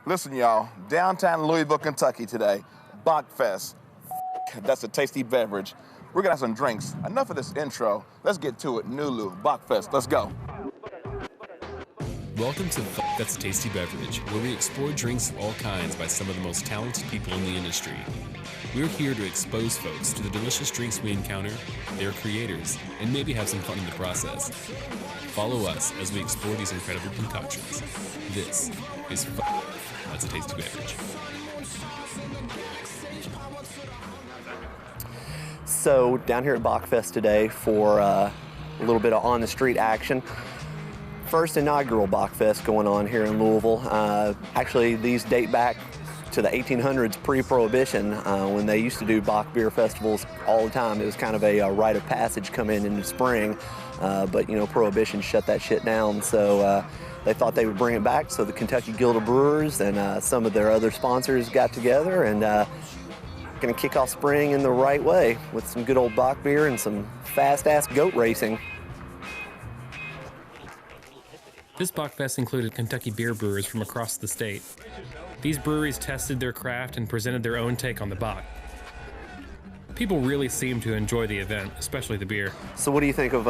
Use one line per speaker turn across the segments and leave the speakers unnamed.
Listen, y'all, downtown Louisville, Kentucky today, Bachfest. That's a tasty beverage. We're gonna have some drinks. Enough of this intro. Let's get to it. NuLu, Bachfest, let's go.
Welcome to That's a Tasty Beverage, where we explore drinks of all kinds by some of the most talented people in the industry. We're here to expose folks to the delicious drinks we encounter, their creators, and maybe have some fun in the process. Follow us as we explore these incredible concoctions. This is That's a Tasty Beverage.
So down here at Bachfest today for a little bit of on-the-street action. First inaugural Bachfest going on here in Louisville. Actually, these date back to the 1800s, pre-Prohibition, when they used to do Bock Beer Festivals all the time. It was kind of a rite of passage coming in the spring, but you know, Prohibition shut that shit down. So they thought they would bring it back. So the Kentucky Guild of Brewers and some of their other sponsors got together and gonna kick off spring in the right way with some good old Bock beer and some fast-ass goat racing.
This Bachfest included Kentucky beer brewers from across the state. These breweries tested their craft and presented their own take on the Bock. People really seemed to enjoy the event, especially the beer.
So what do you think of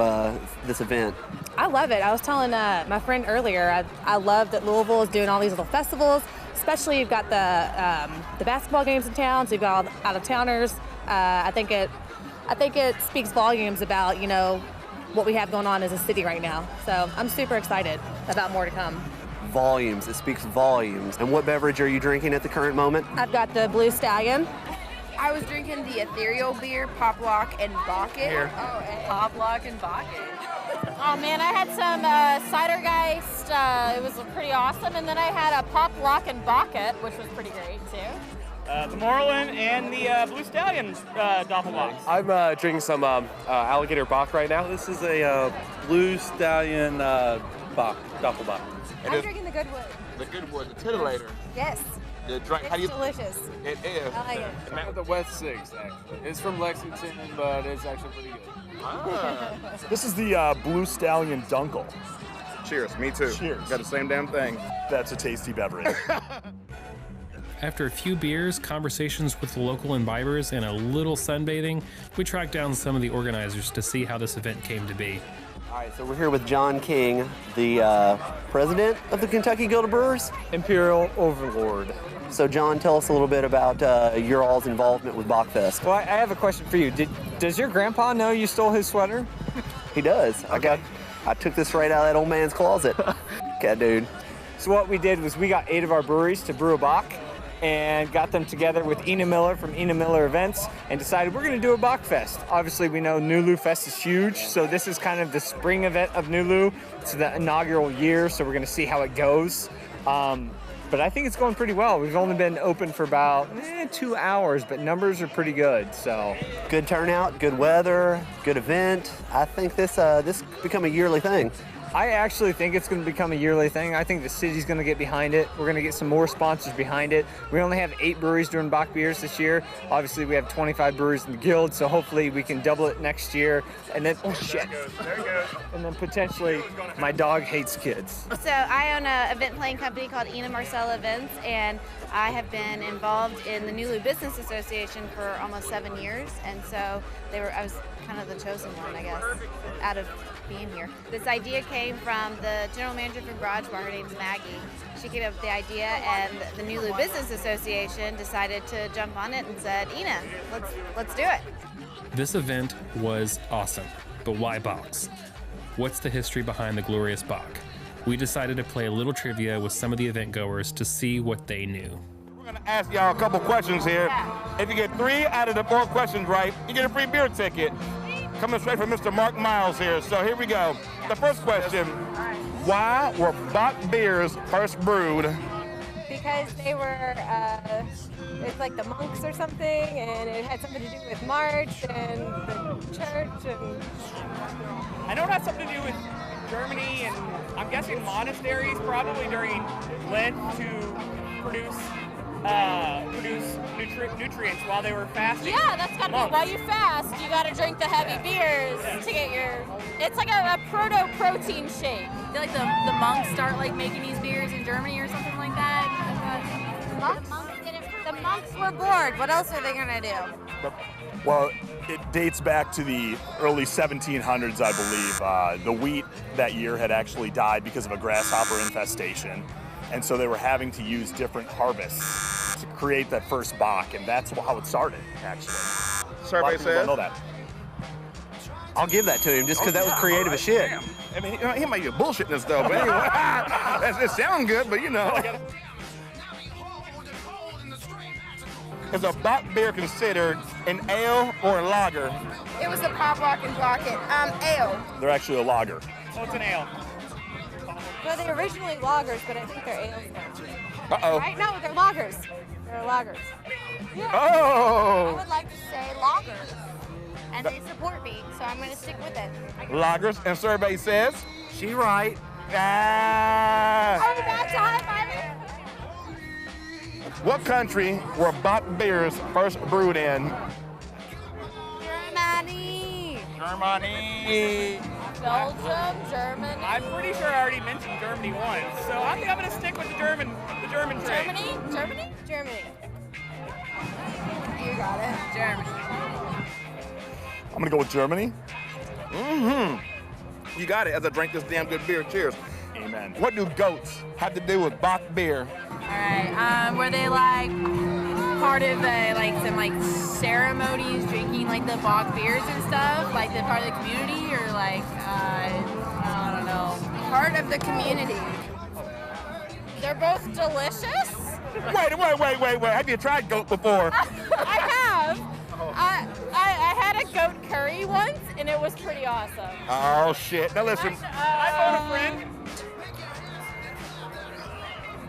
this event?
I love it. I was telling my friend earlier, I love that Louisville is doing all these little festivals, especially you've got the basketball games in town, so you've got all the out-of-towners. I think it speaks volumes about, you know, what we have going on as a city right now. So I'm super excited about more to come.
Volumes, it speaks volumes. And what beverage are you drinking at the current moment?
I've got the Blue Stallion.
I was drinking the ethereal beer, Pop Lock and Bachfest.
Here.
Pop Lock and Bachfest.
Oh man, I had some Cidergeist. It was pretty awesome. And then I had a Pop Lock and Bachfest, which was pretty great too.
The Moreland and the Blue Stallion Doppelbox.
I'm drinking some alligator Bock right now. This is a Blue Stallion Bock, Doppelbock.
I'm drinking the Goodwood.
The Goodwood, the titillator.
Yes.
The drink, how do you?
Delicious.
It is.
I like it.
At the West 6, actually. It's from Lexington, but it's actually pretty good.
Ah.
This is the Blue Stallion Dunkel.
Cheers, me too.
Cheers.
Got the same damn thing.
That's a tasty beverage.
After a few beers, conversations with the local imbibers, and a little sunbathing, we tracked down some of the organizers to see how this event came to be.
All right, so we're here with John King, the president of the Kentucky Guild of Brewers.
Imperial Overlord.
So John, tell us a little bit about your all's involvement with Bachfest.
Well, I have a question for you. Does your grandpa know you stole his sweater?
He does.
Okay.
I took this right out of that old man's closet. Cat dude.
So what we did was we got 8 of our breweries to brew a Bock and got them together with Ina Miller from Ina Miller Events and decided we're going to do a Bachfest. Obviously, we know NuLu Fest is huge, so this is kind of the spring event of NuLu. It's the inaugural year, so we're going to see how it goes. But I think it's going pretty well. We've only been open for about 2 hours, but numbers are pretty good. So
good turnout, good weather, good event. I think this become a yearly thing.
I actually think it's going to become a yearly thing. I think the city's going to get behind it. We're going to get some more sponsors behind it. We only have 8 breweries doing Bock beers this year. Obviously, we have 25 breweries in the guild, so hopefully we can double it next year. And then, oh shit.
There it goes.
And then potentially, my dog hates kids.
So I own an event planning company called Ina Marcella Events, and I have been involved in the NuLu Business Association for almost 7 years, and so I was kind of the chosen one, I guess, out of being here. This idea came from the general manager from Garage Bar. Her name's Maggie. She came up with the idea, and the NuLu Business Association decided to jump on it and said, Ina, let's do it.
This event was awesome, but why Bocks? What's the history behind the glorious Bock? We decided to play a little trivia with some of the event goers to see what they knew.
We're gonna ask y'all a couple questions here. If you get 3 out of the 4 questions right, you get a free beer ticket. Coming straight from Mr. Mark Miles here. So here we go. The first question, why were Bock beers first brewed?
Because they were, it's like the monks or something, and it had something to do with March and the church. And
I know it has something to do with Germany, and I'm guessing monasteries probably during Lent to produce nutrients while they were fasting.
Yeah, that's gotta be while you fast. You gotta drink the heavy beers to get your. It's like a proto-protein shake.
I feel like the monks start like making these beers in Germany or something like that. Monks were bored. What else are they gonna do?
Well, it dates back to the early 1700s, I believe. The wheat that year had actually died because of a grasshopper infestation. And so they were having to use different harvests to create that first Bock, and that's how it started, actually.
Survey
Don't
says.
know that.
I'll give that to him just because that was creative as shit.
Damn. I mean, he might be bullshitting this though, but anyway, it sounds good, but you know. Is a Bock beer considered an ale or a lager?
It was a pop lock and block it. Ale.
They're actually a lager.
Oh, it's an ale.
Well, they originally lagers, but I think they're ales now.
Uh-oh.
Right? No, they're lagers. They're lagers. Yeah. I
Oh!
would like to say lagers. And they support me, so I'm going to stick with it.
Lagers, and survey says.
She right.
Ah.
Are we back to high fiving?
What country were Bock beers first brewed in?
Germany.
Germany.
Belgium, Germany.
I'm pretty sure I already mentioned Germany once, so I think I'm gonna stick with the German train.
Germany? You got it. Germany.
I'm gonna go with Germany.
Mm-hmm. You got it as I drank this damn good beer. Cheers.
Amen.
What do goats have to do with Bock beer?
Alright, were they like part of some ceremonies, drinking like the Bock beers and stuff? Like the part of the community, or like, I don't know. Part of the community.
They're both delicious.
Wait. Have you tried goat before?
I have. I had a goat curry once, and it was pretty awesome.
Oh, shit. Now listen.
I phoned a friend.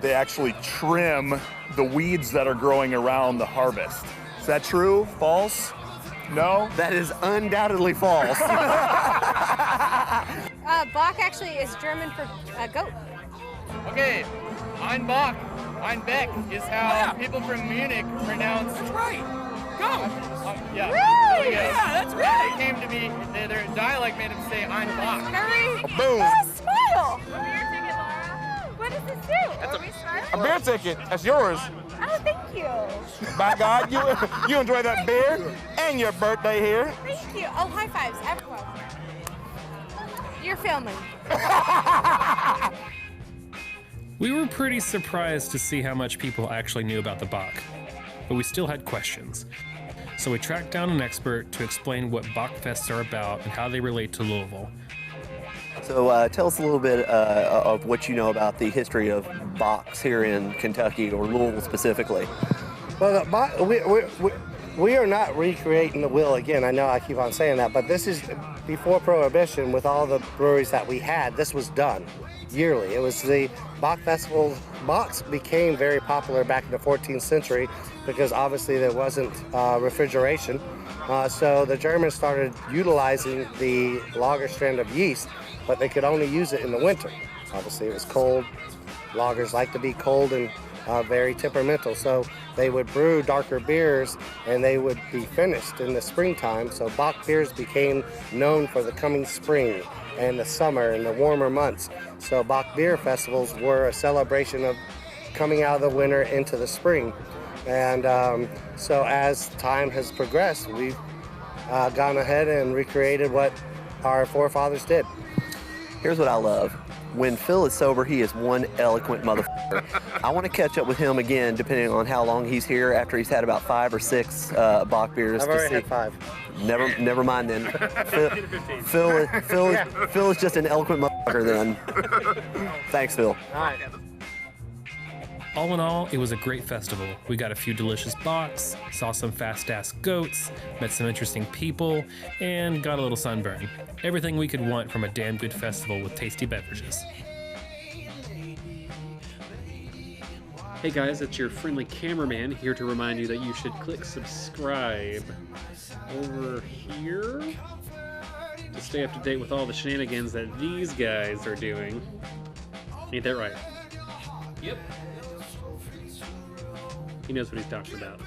They actually trim the weeds that are growing around the harvest. Is that true? False? No?
That is undoubtedly false.
Bock actually is German for goat.
Okay, ein Bock, ein Beck is how people from Munich pronounce. That's right. Go. Yeah.
Really?
Yeah, that's right. They came to me. Their dialect made them say ein Bock.
Curry.
Boom.
Oh, smile. What does this do? Are we smiling?
A beer ticket. That's yours.
Oh, thank you.
By God, you enjoy that beer and your birthday here.
Thank you. Oh, high fives, everyone. You're filming.
We were pretty surprised to see how much people actually knew about the Bock, but we still had questions. So we tracked down an expert to explain what Bachfests are about and how they relate to Louisville.
So tell us a little bit of what you know about the history of Bocks here in Kentucky, or Louisville specifically.
Well, we are not recreating the wheel again. I know I keep on saying that, but this is before Prohibition. With all the breweries that we had, this was done yearly. It was the Bock Festival. Bocks became very popular back in the 14th century because obviously there wasn't refrigeration. So the Germans started utilizing the lager strand of yeast, but they could only use it in the winter. Obviously it was cold. Lagers like to be cold and very temperamental, so they would brew darker beers and they would be finished in the springtime. So Bock beers became known for the coming spring and the summer and the warmer months. So Bock Beer Festivals were a celebration of coming out of the winter into the spring. And so as time has progressed, we've gone ahead and recreated what our forefathers did.
Here's what I love. When Phil is sober, he is one eloquent motherfucker. I want to catch up with him again, depending on how long he's here, after he's had about 5 or 6 Bock beers.
I've already had 5.
Never mind then. Phil is just an eloquent motherfucker then. Thanks, Phil.
All right.
All in all, it was a great festival. We got a few delicious Bocks, saw some fast-ass goats, met some interesting people, and got a little sunburn. Everything we could want from a damn good festival with tasty beverages. Hey guys, it's your friendly cameraman here to remind you that you should click subscribe over here to stay up to date with all the shenanigans that these guys are doing. Ain't that right? Yep. He knows what he's talking about.